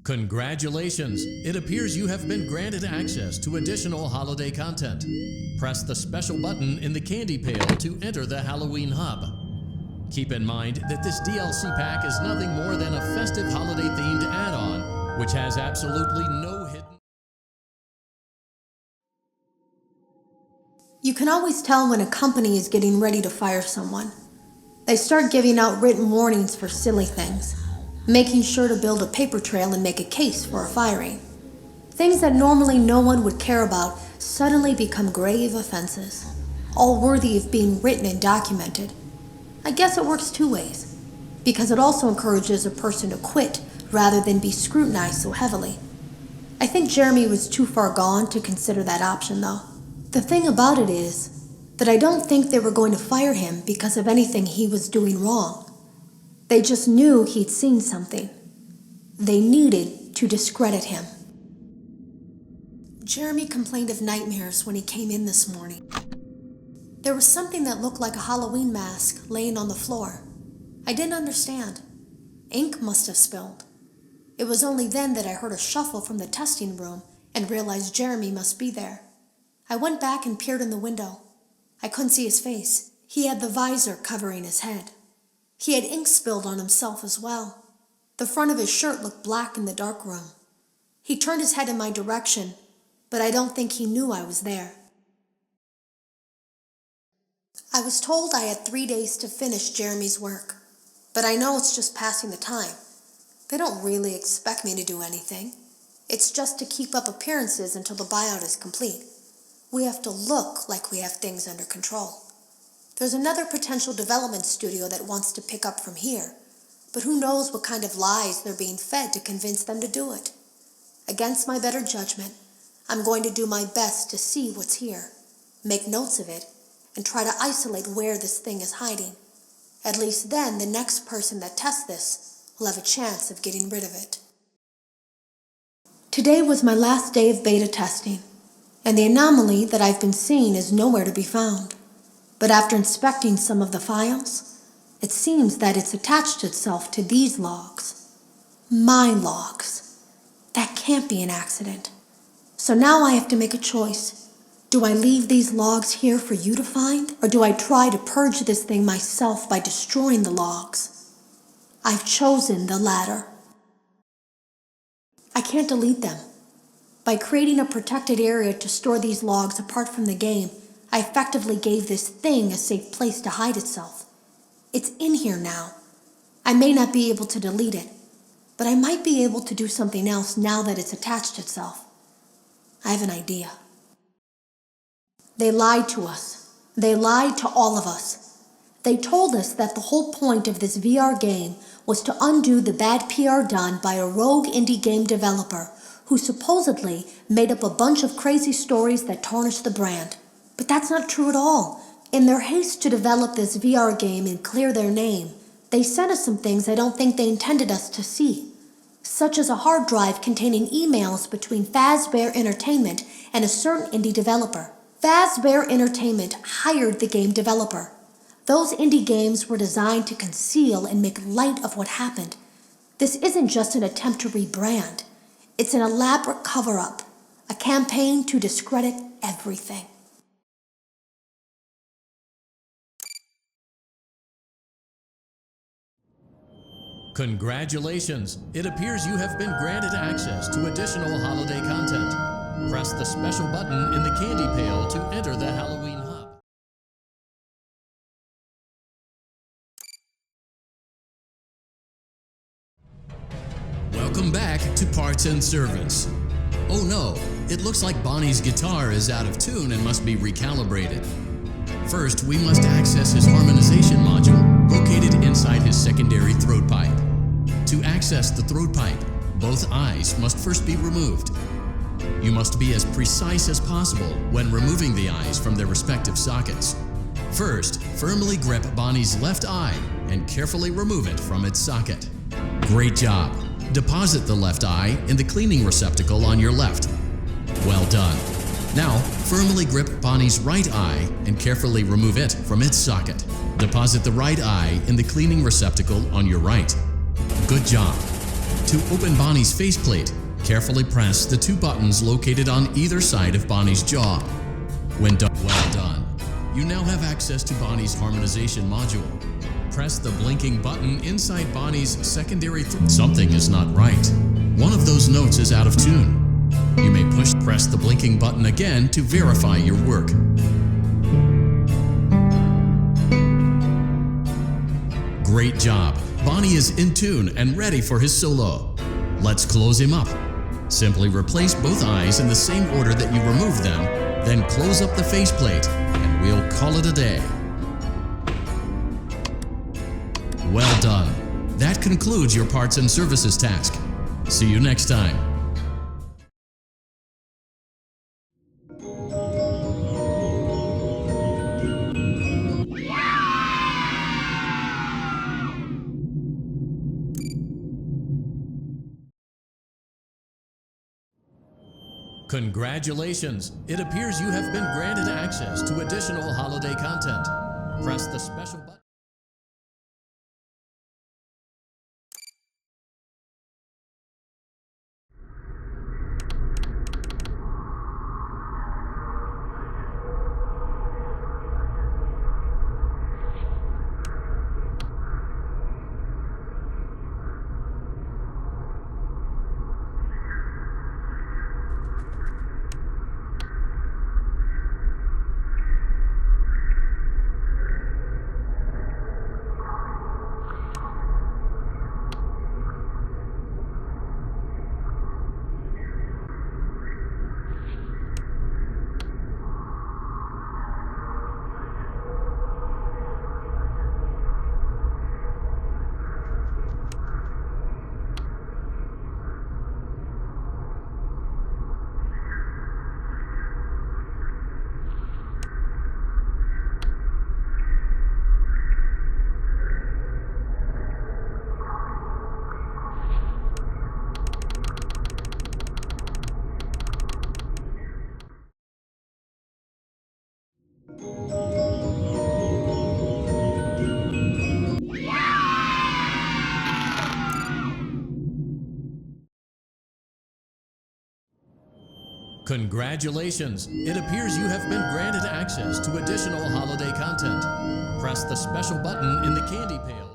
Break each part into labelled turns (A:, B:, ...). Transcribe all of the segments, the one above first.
A: Congratulations! It appears you have been granted access to additional holiday content. Press the special button in the candy pail to enter the Halloween hub. Keep in mind that this DLC pack is nothing more than a festive holiday-themed add-on, which has absolutely no hidden...
B: You can always tell when a company is getting ready to fire someone. They start giving out written warnings for silly things, making sure to build a paper trail and make a case for a firing. Things that normally no one would care about suddenly become grave offenses, all worthy of being written and documented. I guess it works two ways, because it also encourages a person to quit rather than be scrutinized so heavily. I think Jeremy was too far gone to consider that option, though. The thing about it is that I don't think they were going to fire him because of anything he was doing wrong. They just knew he'd seen something. They needed to discredit him. Jeremy complained of nightmares when he came in this morning. There was something that looked like a Halloween mask laying on the floor. I didn't understand. Ink must have spilled. It was only then that I heard a shuffle from the testing room and realized Jeremy must be there. I went back and peered in the window. I couldn't see his face. He had the visor covering his head. He had ink spilled on himself as well. The front of his shirt looked black in the dark room. He turned his head in my direction, but I don't think he knew I was there. I was told I had 3 days to finish Jeremy's work, but I know it's just passing the time. They don't really expect me to do anything. It's just to keep up appearances until the buyout is complete. We have to look like we have things under control. There's another potential development studio that wants to pick up from here, but who knows what kind of lies they're being fed to convince them to do it. Against my better judgment, I'm going to do my best to see what's here, make notes of it, and try to isolate where this thing is hiding. At least then the next person that tests this will have a chance of getting rid of it. Today was my last day of beta testing, and the anomaly that I've been seeing is nowhere to be found. But after inspecting some of the files, it seems that it's attached itself to these logs. My logs. That can't be an accident. So now I have to make a choice. Do I leave these logs here for you to find, or do I try to purge this thing myself by destroying the logs? I've chosen the latter. I can't delete them. By creating a protected area to store these logs apart from the game, I effectively gave this thing a safe place to hide itself. It's in here now. I may not be able to delete it, but I might be able to do something else now that it's attached itself. I have an idea. They lied to us. They lied to all of us. They told us that the whole point of this VR game was to undo the bad PR done by a rogue indie game developer who supposedly made up a bunch of crazy stories that tarnished the brand. But that's not true at all. In their haste to develop this VR game and clear their name, they sent us some things I don't think they intended us to see, such as a hard drive containing emails between Fazbear Entertainment and a certain indie developer. Fazbear Entertainment hired the game developer. Those indie games were designed to conceal and make light of what happened. This isn't just an attempt to rebrand. It's an elaborate cover-up, a campaign to discredit everything.
A: Congratulations! It appears you have been granted access to additional holiday content. Press the special button in the candy pail to enter the Halloween hub. Welcome back to Parts and Service. Oh no, it looks like Bonnie's guitar is out of tune and must be recalibrated. First, we must access his harmonization module, located inside his secondary throat pipe. To access the throat pipe, both eyes must first be removed. You must be as precise as possible when removing the eyes from their respective sockets. First, firmly grip Bonnie's left eye and carefully remove it from its socket. Great job! Deposit the left eye in the cleaning receptacle on your left. Well done. Now, firmly grip Bonnie's right eye and carefully remove it from its socket. Deposit the right eye in the cleaning receptacle on your right. Good job. To open Bonnie's faceplate, carefully press the two buttons located on either side of Bonnie's jaw. When done, well done. You now have access to Bonnie's harmonization module. Press the blinking button inside Bonnie's secondary throat. Something is not right. One of those notes is out of tune. You may press the blinking button again to verify your work. Great job. Bonnie is in tune and ready for his solo. Let's close him up. Simply replace both eyes in the same order that you removed them, then close up the faceplate, and we'll call it a day. Well done. That concludes your parts and services task. See you next time. Congratulations! It appears you have been granted access to additional holiday content. Press the special button. Congratulations! It appears you have been granted access to additional holiday content. Press the special button in the candy pail.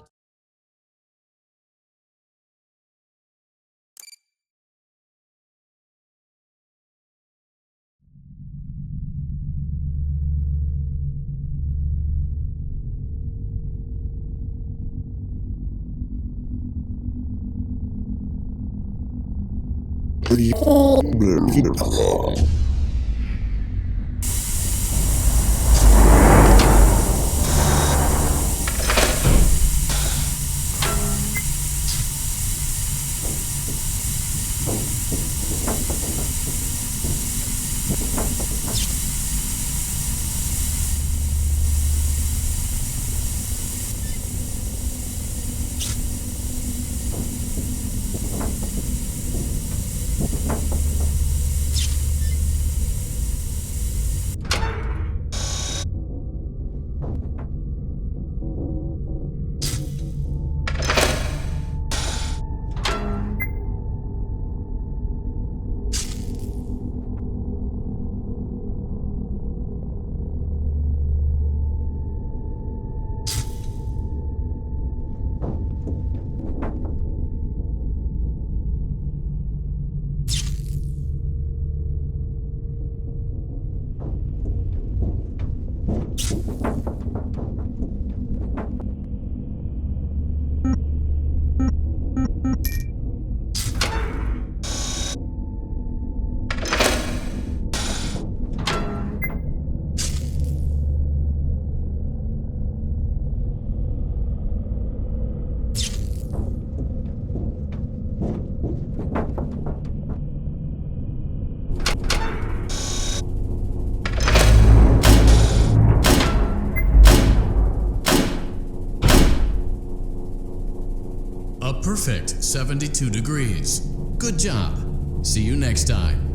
A: A perfect 72 degrees. Good job. See you next time.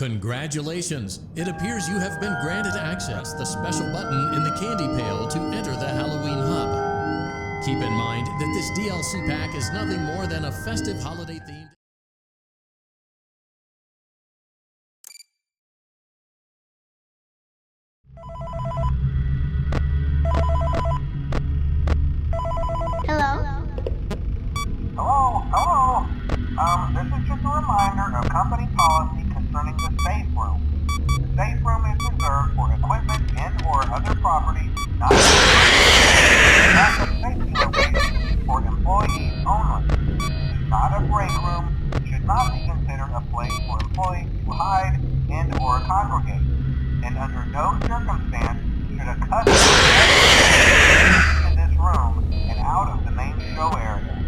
A: Congratulations! It appears you have been granted access, the special button in the candy pail to enter the Halloween hub. Keep in mind that this DLC pack is nothing more than a festive holiday themed.
B: Hello?
C: Hello? This is just a reminder of company policy concerning the safe room. The safe room is reserved for equipment and/or other property not backup safety location for employees only. It is not a break room, should not be considered a place for employees to hide and/or congregate, and under no circumstance should a customer ever into this room and out of the main show area.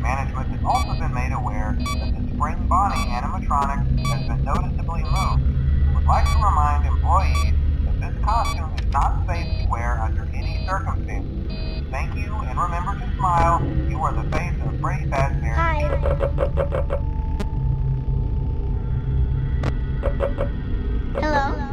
C: Management has also been made aware that the Spring Bonnie animatronic has been noticeably moved and would like to remind employees that this costume is not safe to wear under any circumstances. Thank you, and remember to smile. You are the face of FREDDY'S.
B: Hi. Hello?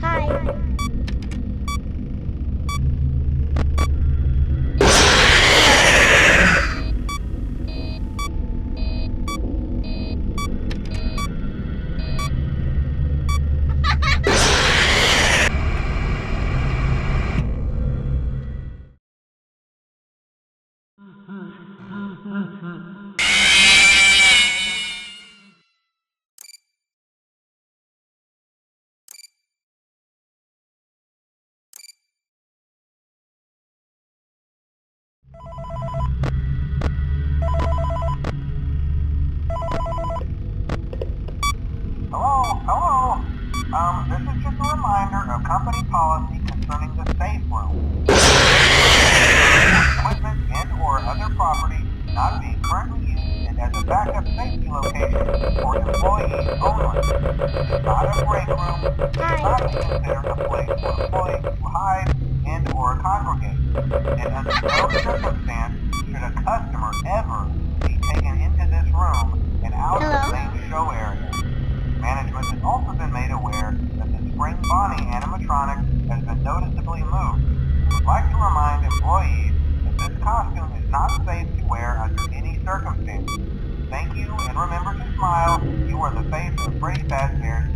B: Hi.
C: Hello? This is just a reminder of company policy concerning the safe room. Equipment and/or other property not being currently used and as a backup safety location for employees only. It is not a break room, should not be considered a place for employees to hide and/or congregate, and under no circumstance should a customer ever be taken into this room and out of the main show area. Management has also been made aware that the Spring Bonnie animatronic has been noticeably moved and would like to remind employees that this costume is not safe to wear under any circumstances. Thank you, and remember to smile. You are the face of FREDDY'S.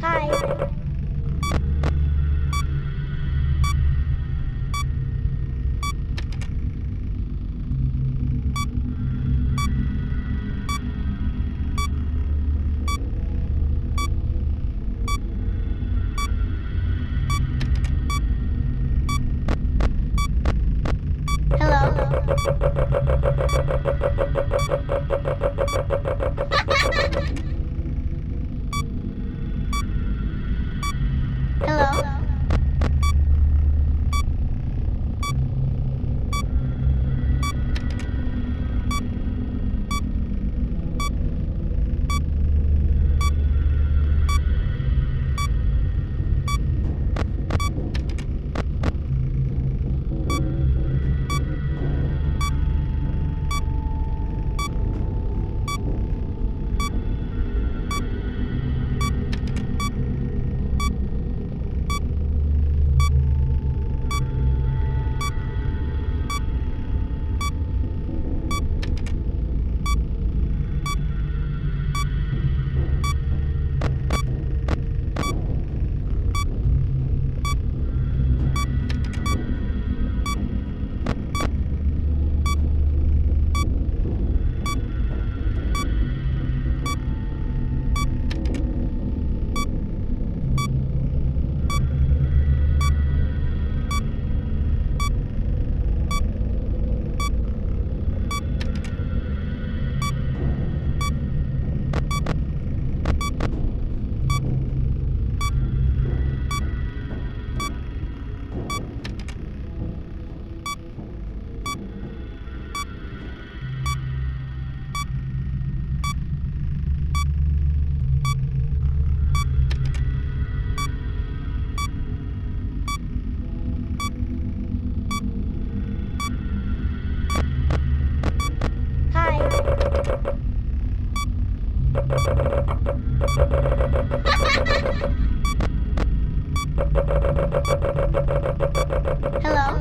B: Hi.
D: Hello? Hello?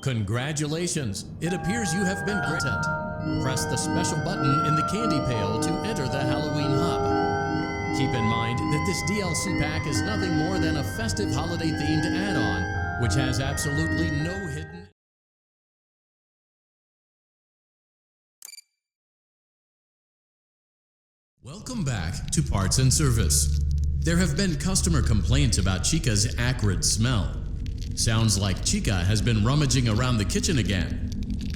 A: Congratulations! It appears you have been content. Press the special button in the candy pail to enter the Halloween hub. Keep in mind that this DLC pack is nothing more than a festive holiday-themed add-on, which has absolutely no hidden... Welcome back to Parts and Service. There have been customer complaints about Chica's acrid smell. Sounds like Chica has been rummaging around the kitchen again.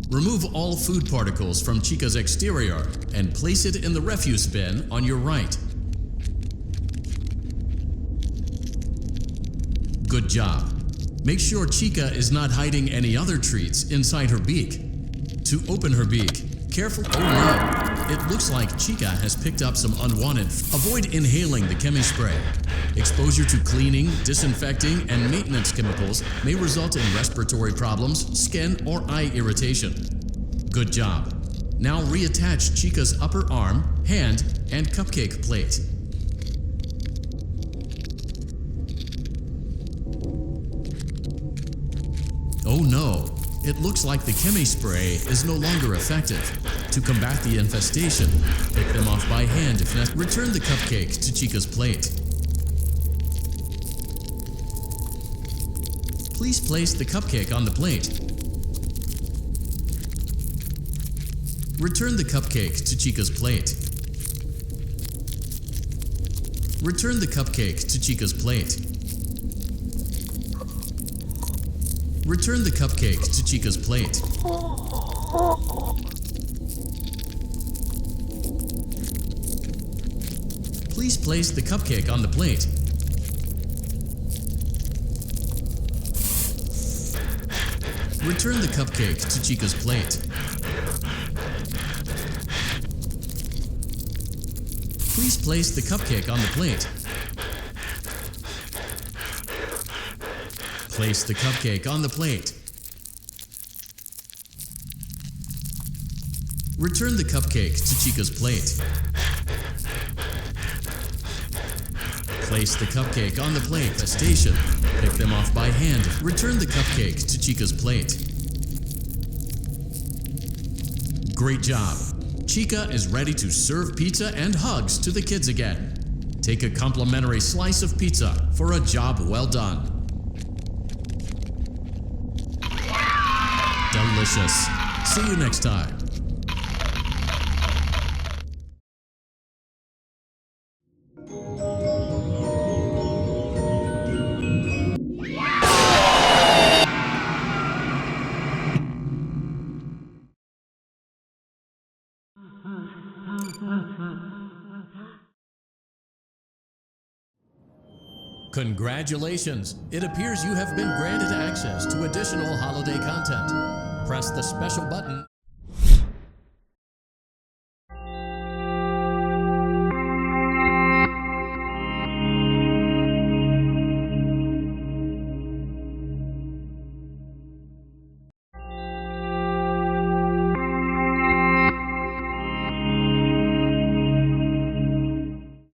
A: Remove all food particles from Chica's exterior and place it in the refuse bin on your right. Good job. Make sure Chica is not hiding any other treats inside her beak. To open her beak, careful. Oh no! It looks like Chica has picked up some unwanted. Avoid inhaling the chemi spray. Exposure to cleaning, disinfecting, and maintenance chemicals may result in respiratory problems, skin, or eye irritation. Good job. Now reattach Chica's upper arm, hand, and cupcake plate. Oh no! It looks like the chemi spray is no longer effective. To combat the infestation, pick them off by hand if necessary. Return the cupcake to Chica's plate. Please place the cupcake on the plate. Return the cupcake to Chica's plate. Return the cupcake to Chica's plate. Return the cupcake to Chica's plate. Please place the cupcake on the plate. Return the cupcake to Chica's plate. Please place the cupcake on the plate. Place the cupcake on the plate. Return the cupcake to Chica's plate. Place the cupcake on the plate. Station. Pick them off by hand. Return the cupcake to Chica's plate. Great job. Chica is ready to serve pizza and hugs to the kids again. Take a complimentary slice of pizza for a job well done. Delicious. See you next time. Congratulations! It appears you have been granted access to additional holiday content. Press the special button.